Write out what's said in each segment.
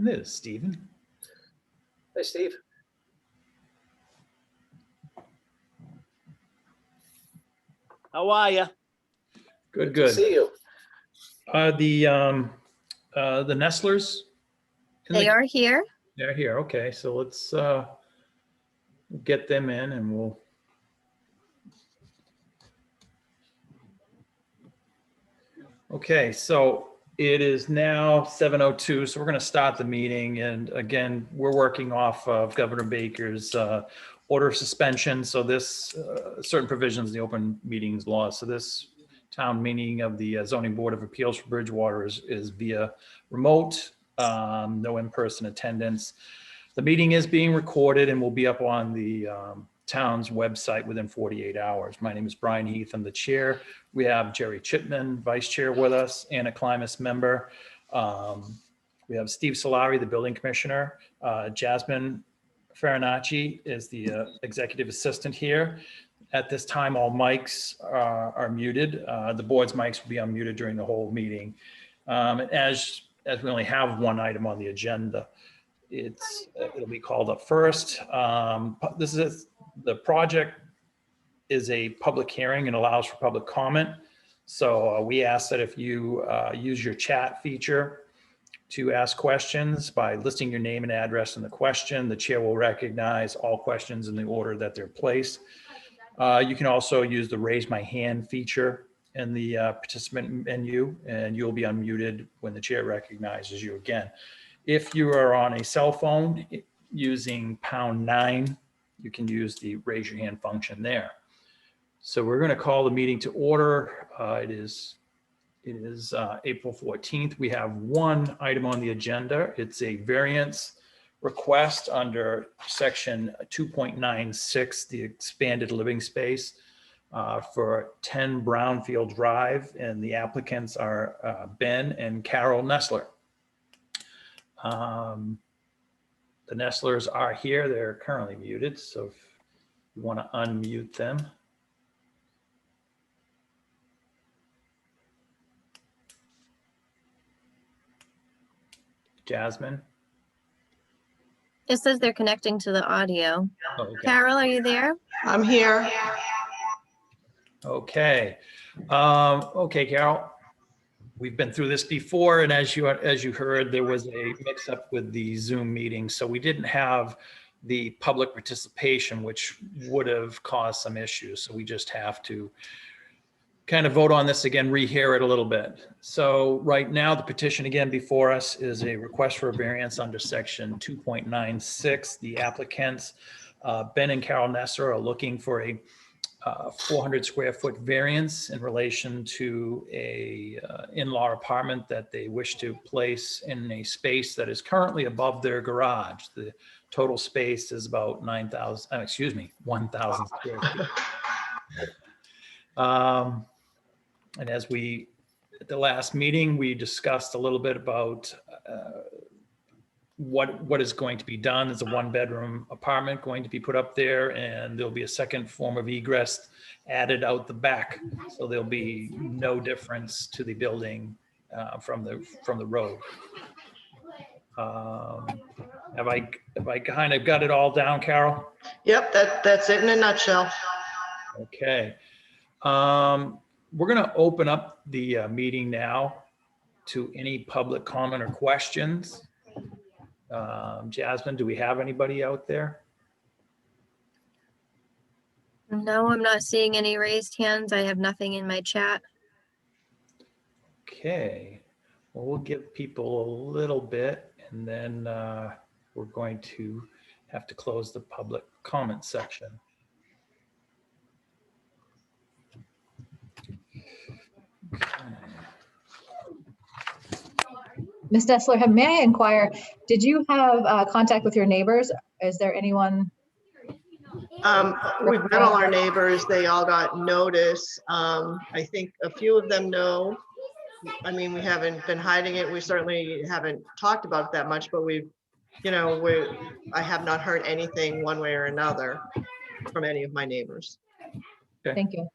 And there's Stephen. Hey, Steve. How are you? Good, Good to good. see you. The Nestlers? They are here. They're here. Okay, so let's get them in and we'll. Okay, so it is now 7:02, so we're going to start the meeting. And again, we're working off of Governor Baker's order of suspension. So this certain provisions of the open meetings law. So this town meeting of the zoning board of appeals for Bridgewater is via remote, no in-person attendance. The meeting is being recorded and will be up on the town's website within 48 hours. My name is Brian Heath. I'm the chair. We have Jerry Chipman, vice chair with us, Anna Klimas, member. We have Steve Solari, the building commissioner. Jasmine Farinacci is the executive assistant here. At this time, all mics are muted. The board's mics will be unmuted during the whole meeting. As we only have one item on the agenda, it'll be called up first. The project is a public hearing and allows for public comment. So we ask that if you use your chat feature to ask questions by listing your name and address in the question, the chair will recognize all questions in the order that they're placed. You can also use the raise my hand feature in the participant menu, and you'll be unmuted when the chair recognizes you again. If you are on a cell phone using #9, you can use the raise your hand function there. So we're going to call the meeting to order. It is April 14th. We have one item on the agenda. It's a variance request under section 2.96, the expanded living space for 10 Brownfield Drive, and the applicants are Ben and Carol Nestler. The Nestlers are here. They're currently muted, so if you want to unmute them. Jasmine? It says they're connecting to the audio. Oh, okay. Carol, are you there? I'm here. Okay. Okay, Carol. We've been through this before, and as you heard, there was a mix-up with the Zoom meeting, so we didn't have the public participation, which would have caused some issues. So we just have to kind of vote on this again, rehear it a little bit. So right now, the petition again before us is a request for a variance under section 2.96. The applicants, Ben and Carol Nesser, are looking for a 400 square foot variance in relation to a in-law apartment that they wish to place in a space that is currently above their garage. The total space is about 1,000 square feet. And as at the last meeting, we discussed a little bit about what is going to be done. There's a 1-bedroom apartment going to be put up there, and there'll be a second form of egress added out the back. So there'll be no difference to the building from the road. Have I kind of got it all down, Carol? Yep, that's it in a nutshell. Okay. We're going to open up the meeting now to any public comment or questions. Jasmine, do we have anybody out there? No, I'm not seeing any raised hands. I have nothing in my chat. Okay, well, we'll give people a little bit, and then we're going to have to close the public comment section. Ms. Nestler, may I inquire, did you have contact with your neighbors? Is there anyone? We've met all our neighbors. They all got notice. I think a few of them know. I mean, we haven't been hiding it. We certainly haven't talked about it that much, but I have not heard anything one way or another from any of my neighbors. Okay. Thank you.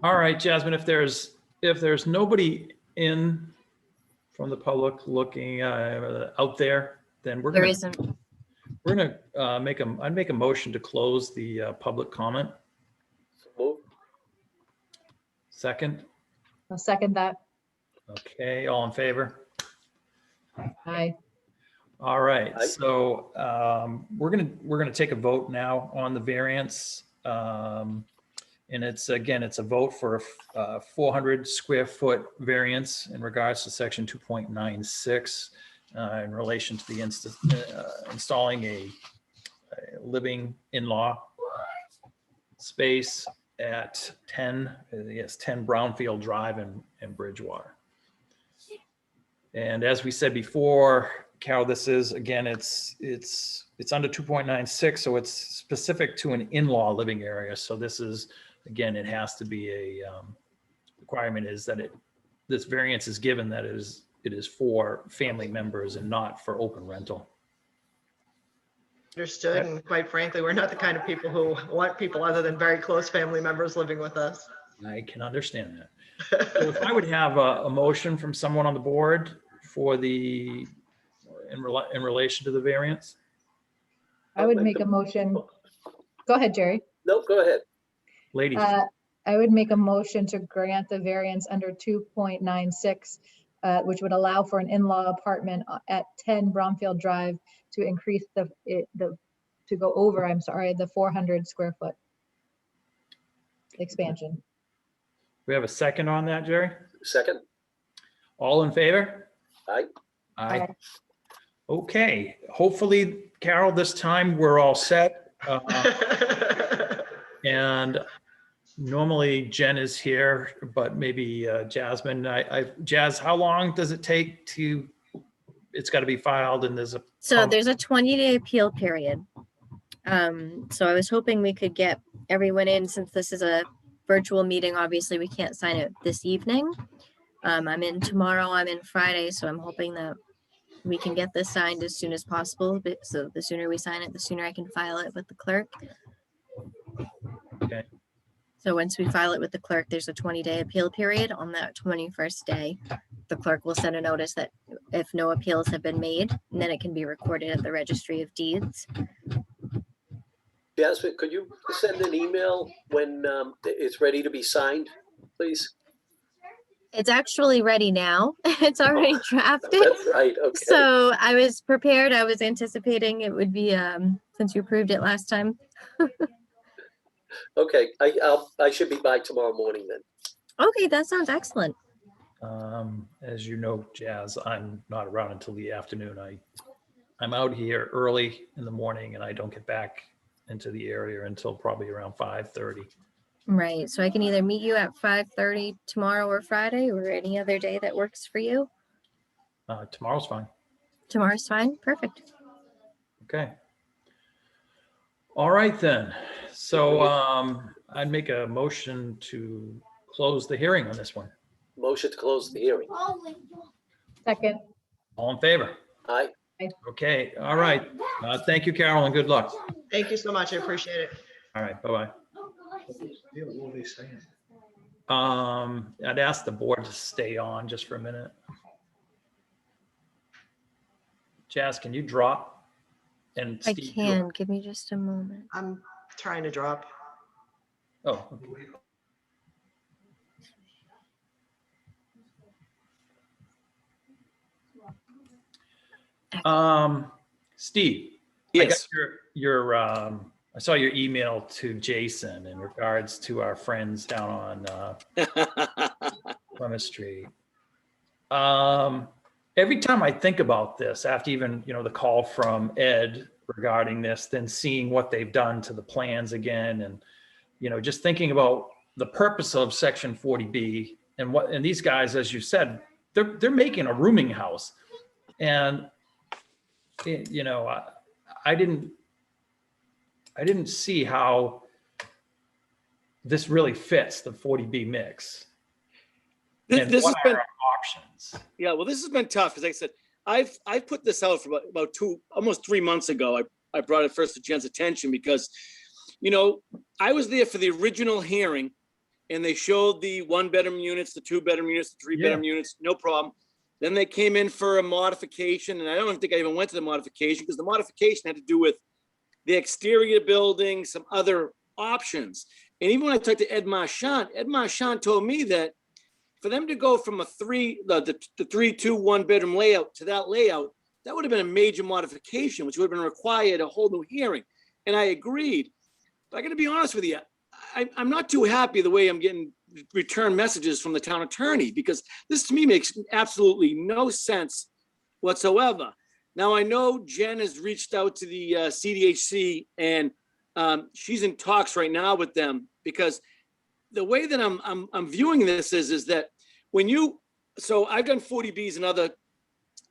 All right, Jasmine, if there's nobody in from the public looking out there, then There isn't. we're gonna I'd make a motion to close the public comment. So move. Second, I'll second that. okay, all in favor? Aye. All right, Aye. so we're gonna take a vote now on the variance. And it's, again, it's a vote for a 400 square foot variance in regards to section 2.96 in relation to the installing a living in-law space at 10 Brownfield Drive in Bridgewater. And as we said before, Carol, this is, again, it's under 2.96, so it's specific to an in-law living area. So this is, again, it has to be a requirement is that this variance is given that it is for family members and not for open rental. Understood, and quite frankly, we're not the kind of people who want people other than very close family members living with us. I can understand that. So if I would have a motion from someone on the board for in relation to the variance. I would make a motion. Go ahead, Jerry. No, go ahead. Ladies, I would make a motion to grant the variance under 2.96, which would allow for an in-law apartment at 10 Bromfield Drive to increase to go over, the 400 square foot expansion. we have a second on that, Jerry? Second. All in favor? Aye. Aye. Okay, hopefully, Carol, this time we're all set. And normally Jen is here, but maybe Jasmine, Jazz, how long does it take to, it's got to be filed and there's a. So there's a 20-day appeal period. So I was hoping we could get everyone in, since this is a virtual meeting. Obviously, we can't sign it this evening. I'm in tomorrow, I'm in Friday, so I'm hoping that we can get this signed as soon as possible. So the sooner we sign it, the sooner I can file it with the clerk. Okay. So once we file it with the clerk, there's a 20-day appeal period. On that 21st day, the clerk will send a notice that if no appeals have been made, then it can be recorded at the Registry of Deeds. Jasmine, could you send an email when it's ready to be signed, please? It's actually ready now. It's already drafted. That's right, okay. So I was prepared. I was anticipating it would be, since you approved it last time. Okay, I should be by tomorrow morning then. Okay, that sounds excellent. As you know, Jazz, I'm not around until the afternoon. I'm out here early in the morning and I don't get back into the area until probably around 5:30. Right. So I can either meet you at 5:30 tomorrow or Friday, or any other day that works for you. Tomorrow's fine. Tomorrow's fine. Perfect. Okay. All right then. So I'd make a motion to close the hearing on this one. Motion to close the hearing. Second. All in favor? Aye. Okay. All right. Thank you, Carol, and good luck. Thank you so much, I appreciate it. All right. Bye-bye. I'd ask the board to stay on just for a minute. Jazz, can you drop? And I Steve, you- can. Give me just a moment. I'm trying to drop. Oh. Okay. Steve. Yes. I got your I saw your email to Jason in regards to our friends down on Plymouth Street. Every time I think about this, after even, the call from Ed regarding this, then seeing what they've done to the plans again, and, just thinking about the purpose of Section 40B and these guys, as you said, they're making a rooming house. And, I didn't see how this really fits the 40B mix. And This has what are been, our options? yeah, well, this has been tough because like I said, I've put this out for about almost 3 months ago. I brought it first to Jen's attention because, I was there for the original hearing and they showed the 1-bedroom units, the 2-bedroom units, the 3-bedroom units, no problem. Then they came in for a modification, and I don't think I even went to the modification because the modification had to do with the exterior building, some other options. And even when I talked to Ed Marchand told me that for them to go from the 3-2-1 bedroom layout to that layout, that would have been a major modification, which would have been required a whole new hearing. And I agreed. But I got to be honest with you, I'm not too happy the way I'm getting return messages from the town attorney, because this to me makes absolutely no sense whatsoever. Now, I know Jen has reached out to the CDHC, and she's in talks right now with them, because the way that I'm viewing this is that so I've done 40Bs in other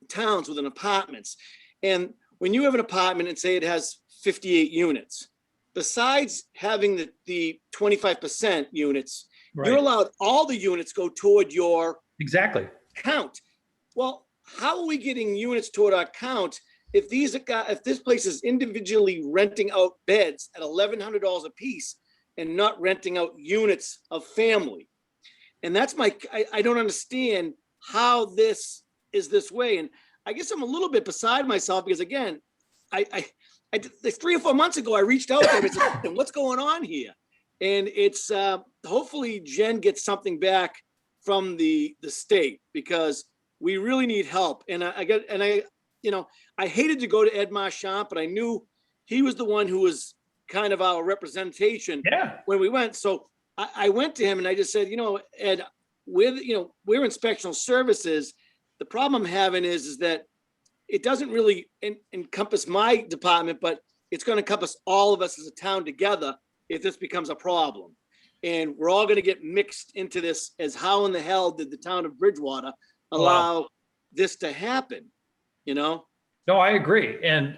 towns within apartments, and when you have an apartment and say it has 58 units, besides having the 25% units, you're Right. allowed all the units go toward your Exactly. count. Well, how are we getting units toward our count if this place is individually renting out beds at $1,100 a piece and not renting out units of family? And that's I don't understand how this is this way. And I guess I'm a little bit beside myself because, again, I 3 or 4 months ago, I reached out to him and said, what's going on here? And it's hopefully Jen gets something back from the state, because we really need help. And I hated to go to Ed Marchand, but I knew he was the one who was kind of our representation Yeah. when we went. So I went to him and I just said, Ed, we're inspectional services. The problem I'm having is that it doesn't really encompass my department, but it's going to encompass all of us as a town together if this becomes a problem. And we're all going to get mixed into this as how in the hell did the town of Bridgewater allow this to happen? No, I agree. And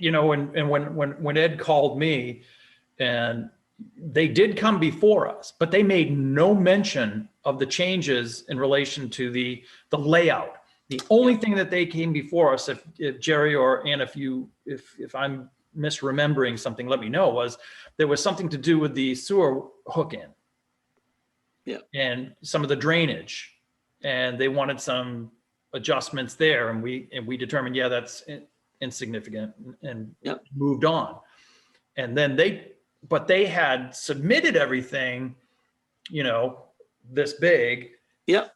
when Ed called me, and they did come before us, but they made no mention of the changes in relation to the layout. The only thing that they came before us, if Jerry or Ann, if I'm misremembering something, let me know, was there was something to do with the sewer hook in. Yeah. And some of the drainage, and they wanted some adjustments there, and we determined, yeah, that's insignificant, and Yep. moved on. And then but they had submitted everything, this big. Yep.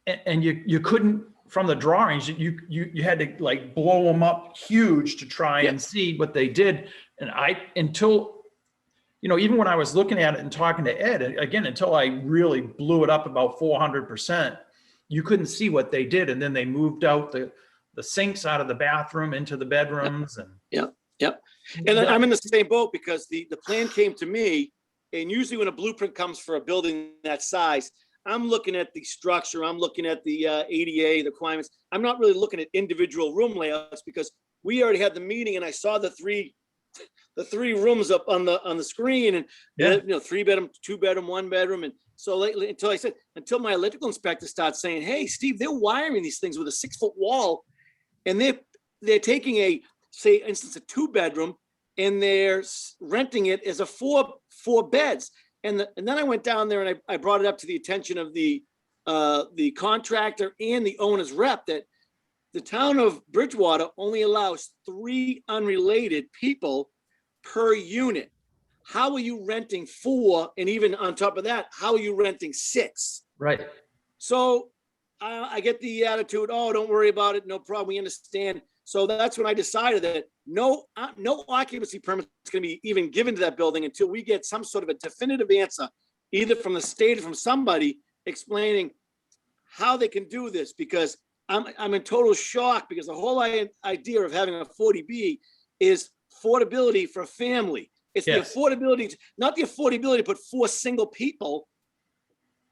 And you couldn't, from the drawings, you had to like blow them up huge to try and see what they did. And even when I was looking at it and talking to Ed, again, until I really blew it up about 400%, you couldn't see what they did. And then they moved out the sinks out of the bathroom into the bedrooms. And And I'm in the same boat, because the plan came to me, and usually when a blueprint comes for a building that size, I'm looking at the structure, I'm looking at the ADA, the requirements. I'm not really looking at individual room layouts, because we already had the meeting and I saw the three rooms up on the screen, and 3-bedroom, 2-bedroom, 1-bedroom. And so lately, until my electrical inspector starts saying, hey, Steve, they're wiring these things with a 6-foot wall, and they're taking a 2-bedroom, and they're renting it as a four beds. And then I went down there and I brought it up to the attention of the contractor and the owner's rep that the town of Bridgewater only allows 3 unrelated people per unit. How are you renting 4? And even on top of that, how are you renting 6? right. So I get the attitude, oh, don't worry about it, no problem, we understand. So that's when I decided that no occupancy permit is going to be even given to that building until we get some sort of a definitive answer, either from the state or from somebody explaining how they can do this, because I'm in total shock, because the whole idea of having a 40B is affordability for a family. It's Yes. the affordability, not the affordability to put 4 single people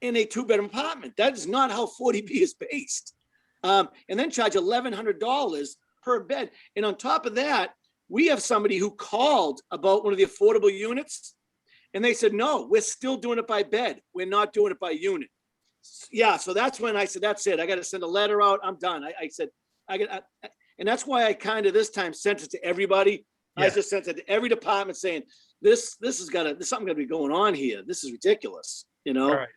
in a 2-bedroom apartment. That is not how 40B is based. And then charge $1,100 per bed. And on top of that, we have somebody who called about one of the affordable units, and they said, no, we're still doing it by bed. We're not doing it by unit. Yeah, so that's when I said, that's it. I got to send a letter out. I'm done. I said, and that's why I kind of this time sent it to everybody. Yeah. I just sent it to every department saying, there's something got to be going on here. This is ridiculous, All right.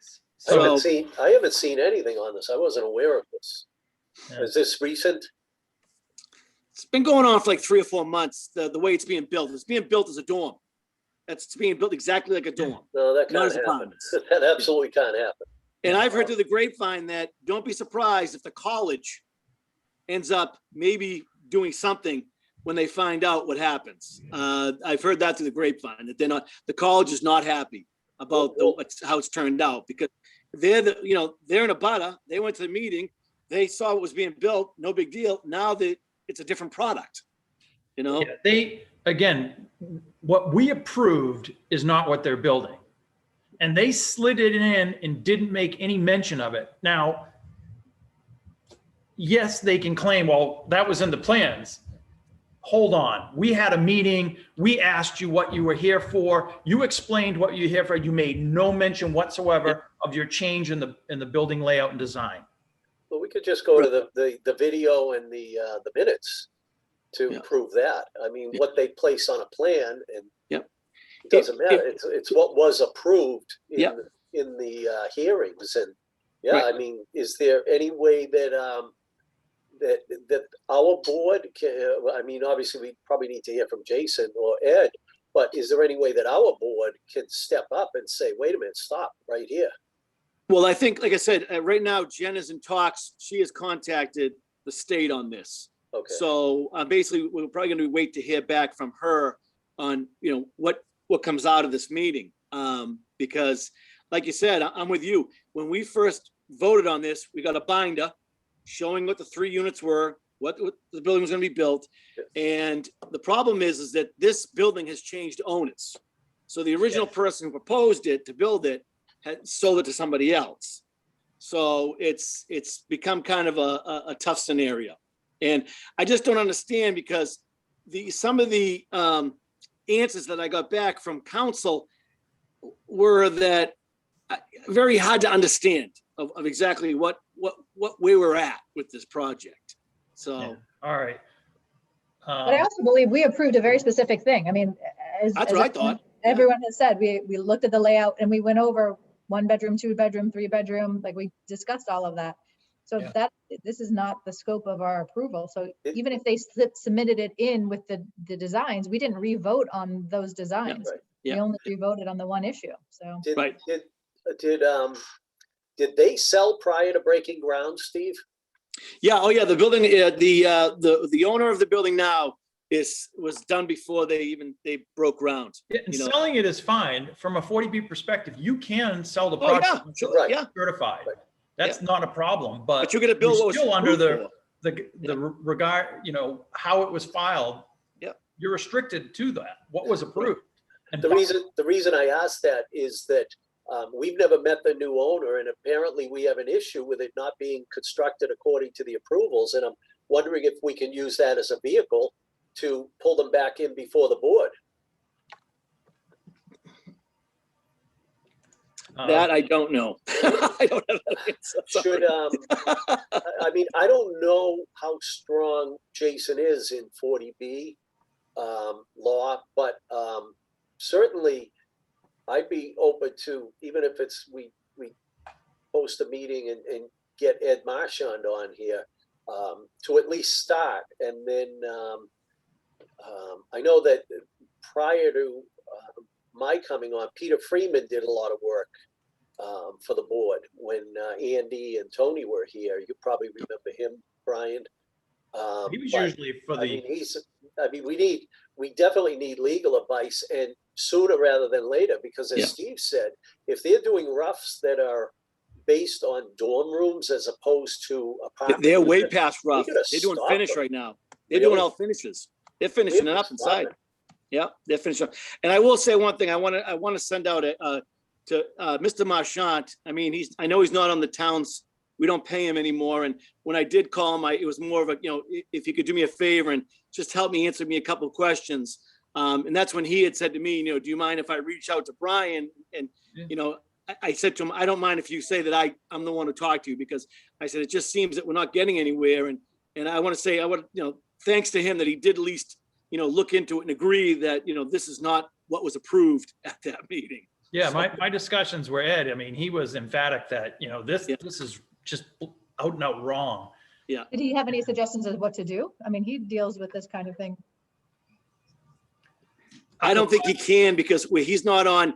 I haven't seen anything on this. I wasn't aware of this. Is this recent? It's been going on for like 3 or 4 months, the way it's being built. It's being built as a dorm. It's being built exactly like a dorm. No, that Not can't as happen. apartments. That absolutely can't happen. And I've heard through the grapevine that don't be surprised if the college ends up maybe doing something when they find out what happens. I've heard that through the grapevine, that the college is not happy about how it's turned out, because they're in a butter. They went to the meeting, they saw what was being built, no big deal. Now it's a different product, Yeah, again, what we approved is not what they're building. And they slid it in and didn't make any mention of it. Now, yes, they can claim, well, that was in the plans. Hold on. We had a meeting. We asked you what you were here for. You explained what you're here for. You made no mention whatsoever of your change in the building layout and design. Well, we could just go to the video and the minutes to prove that. I mean, what they place on a plan, and it doesn't matter. It's what was approved in the hearings. And I mean, is there any way that that our board can, I mean, obviously we probably need to hear from Jason or Ed, but is there any way that our board can step up and say, wait a minute, stop right here? Well, I think, like I said, right now, Jen is in talks. She has contacted the state on this. Okay. So basically, we're probably going to wait to hear back from her on, what comes out of this meeting. Because like you said, I'm with you. When we first voted on this, we got a binder showing what the 3 units were, what the building was going to be built. And the problem is that this building has changed owners. So the original person who proposed it to build it had sold it to somebody else. So it's become kind of a tough scenario. And I just don't understand, because some of the answers that I got back from council were that very hard to understand of exactly what where we're at with this project. So Yeah. All right. But I also believe we approved a very specific thing. I mean, That's what I thought. Everyone has said, we looked at the layout and we went over 1 bedroom, 2 bedroom, 3 bedroom, like we discussed all of that. So Yeah. this is not the scope of our approval. So even if they submitted it in with the designs, we didn't re-vote on those designs. Right. Yeah. We only re-voted on the one issue, so. Right. Did they sell prior to breaking ground, Steve? Yeah. Oh, yeah. The building, the owner of the building now was done before they broke ground. Yeah, and selling it is fine. From a 40B perspective, you can sell the Oh, yeah. product Sure. Right. Yeah. certified. Right. That's not a problem, But you're going to build you're what was still under approved the for. regard, how it was filed. Yeah. You're restricted to that, what was approved. And The reason I asked that is that we've never met the new owner, and apparently we have an issue with it not being constructed according to the approvals. And I'm wondering if we can use that as a vehicle to pull them back in before the board. That I don't know. I don't have that answer. Sorry. I mean, I don't know how strong Jason is in 40B law, but certainly I'd be open to, even if it's we post a meeting and get Ed Marchand on here to at least start. And then I know that prior to my coming on, Peter Freeman did a lot of work for the board when Andy and Tony were here. You probably remember him, Brian. He was but, usually for the. We definitely need legal advice, and sooner rather than later, because as Steve said, if they're doing roughs that are based on dorm rooms as opposed to apartments. They're way past rough. We gotta They're doing stop finish them. right now. They're Really? doing all finishes. They're finishing it up inside. Yeah, they're finishing. And I will say one thing. I want to send out to Mr. Marchand. I mean, I know he's not on the town's. We don't pay him anymore. And when I did call him, it was more of a, if he could do me a favor and just help me answer me a couple of questions. And that's when he had said to me, do you mind if I reach out to Brian? And, I said to him, I don't mind if you say that I'm the one to talk to you, because I said, it just seems that we're not getting anywhere. And I want to say, thanks to him that he did at least, look into it and agree that, this is not what was approved at that meeting. Yeah, So- my discussions were Ed. I mean, he was emphatic that, this is just out and out wrong. Did he have any suggestions of what to do? I mean, he deals with this kind of thing. I don't think he can because he's not on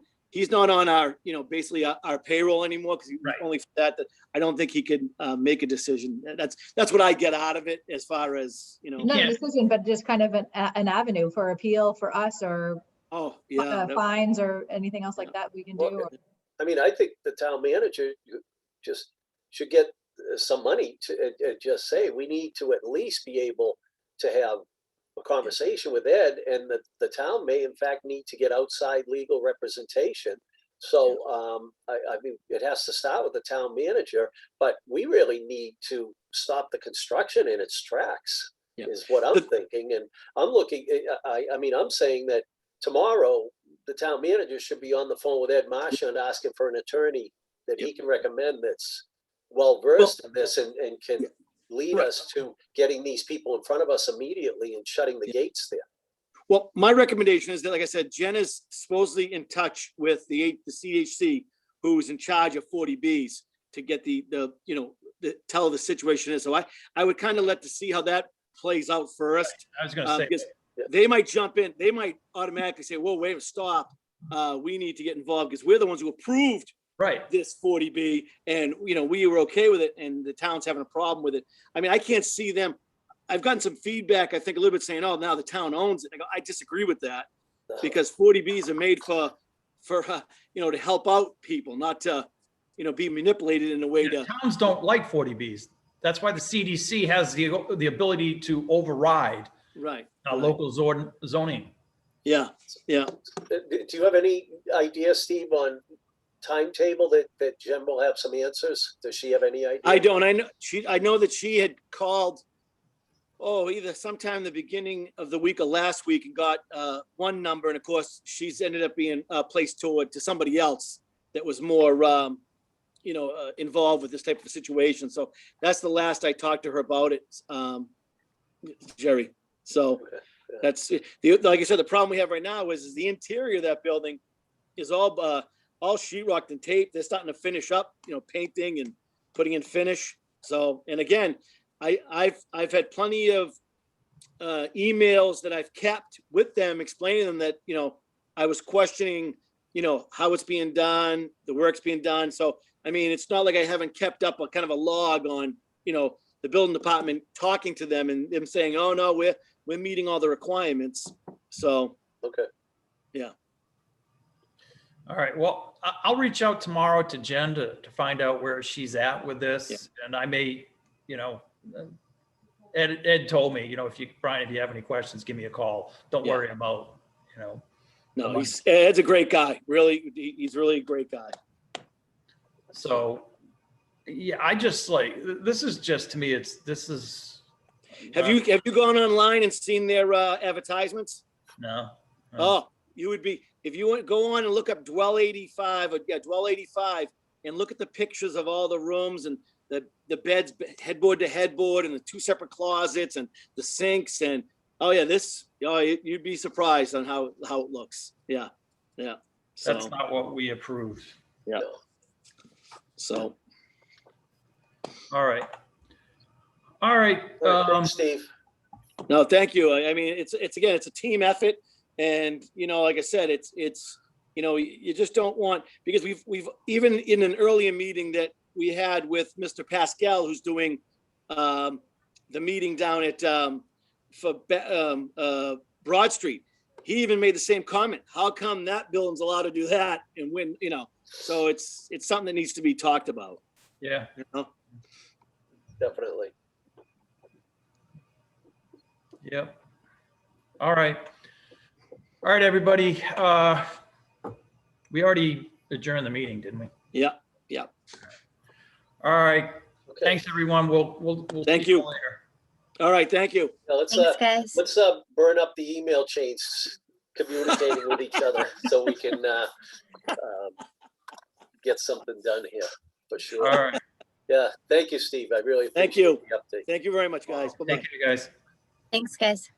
our, basically our payroll anymore because Right. only for that, I don't think he could make a decision. That's what I get out of it as far as, Not a Yeah. decision, but just kind of an avenue for appeal for us or Oh, yeah. fines or anything else like that we can do. Well, I mean, I think the town manager just should get some money to just say, we need to at least be able to have a conversation with Ed, and the town may in fact need to get outside legal representation. So I mean, it has to start with the town manager, but we really need to stop the construction in its tracks, Yeah. is what I'm thinking. And I'm looking, I mean, I'm saying that tomorrow, the town manager should be on the phone with Ed Marchand asking for an attorney that he can recommend that's well-versed in this and can lead Right. us to getting these people in front of us immediately and shutting the gates there. Well, my recommendation is that, like I said, Jen is supposedly in touch with the CHC, who's in charge of 40Bs to get tell the situation is. So I would kind of let to see how that plays out first. I was gonna say, Because they might jump in, they might automatically say, whoa, wait, stop. We need to get involved because we're the ones who approved right, this 40B and, we were okay with it and the town's having a problem with it. I mean, I can't see them. I've gotten some feedback, I think a little bit saying, oh, now the town owns it. I disagree with that because 40Bs are made for to help out people, not to, be manipulated in a way Yeah, to. towns don't like 40Bs. That's why the CDC has the ability to override Right. local zoning. Yeah. Do you have any idea, Steve, on timetable that Jen will have some answers? Does she have any idea? I don't. I know that she had called, either sometime in the beginning of the week or last week and got one number, and of course she's ended up being placed to somebody else that was more, involved with this type of situation. So that's the last I talked to her about it, Jerry. So Okay, yeah. that's like I said. The problem we have right now is the interior of that building is all sheetrocked and taped. They're starting to finish up, painting and putting in finish. So, and again, I've had plenty of emails that I've kept with them explaining them that, I was questioning, how it's being done, the work's being done. So, I mean, it's not like I haven't kept up a kind of a log on, the building department talking to them and them saying, oh no, we're meeting all the requirements. So, Okay. All right, well, I'll reach out tomorrow to Jen to find out where she's at with this. Yeah. And I may, Ed told me, Brian, if you have any questions, give me a call. Don't Yeah. worry about, no, Ed's a great guy. Really, he's really a great guy. So, yeah, I just this is just, to me, this is. Have you gone online and seen their advertisements? No. Oh, you would be, if you go on and look up Dwell 85 Dwell 85 and look at the pictures of all the rooms and the beds, headboard to headboard, and the two separate closets and the sinks and, you'd be surprised on how it looks. Yeah. So, That's not what we approved. so, All right. All right, thanks, Steve. no, thank you. I mean, it's again, it's a team effort. And, like I said, it's, you just don't want, because we've even in an earlier meeting that we had with Mr. Pascal, who's doing the meeting down at Broad Street, he even made the same comment. How come that building's allowed to do that? And when, so it's something that needs to be talked about. Yeah. Definitely. Yep. All right. All right, everybody. We already adjourned the meeting, didn't we? Yeah. All right. Okay. Thanks, everyone. We'll Thank see you. later. All right. Thank you. Now let's Thanks, guys. burn up the email chains communicating with each other so we can get something done here for sure. All right. Yeah, thank you, Steve. I really Thank appreciate you. the update. Thank you very much, guys. Bye-bye. Thank you, guys. Thanks, guys.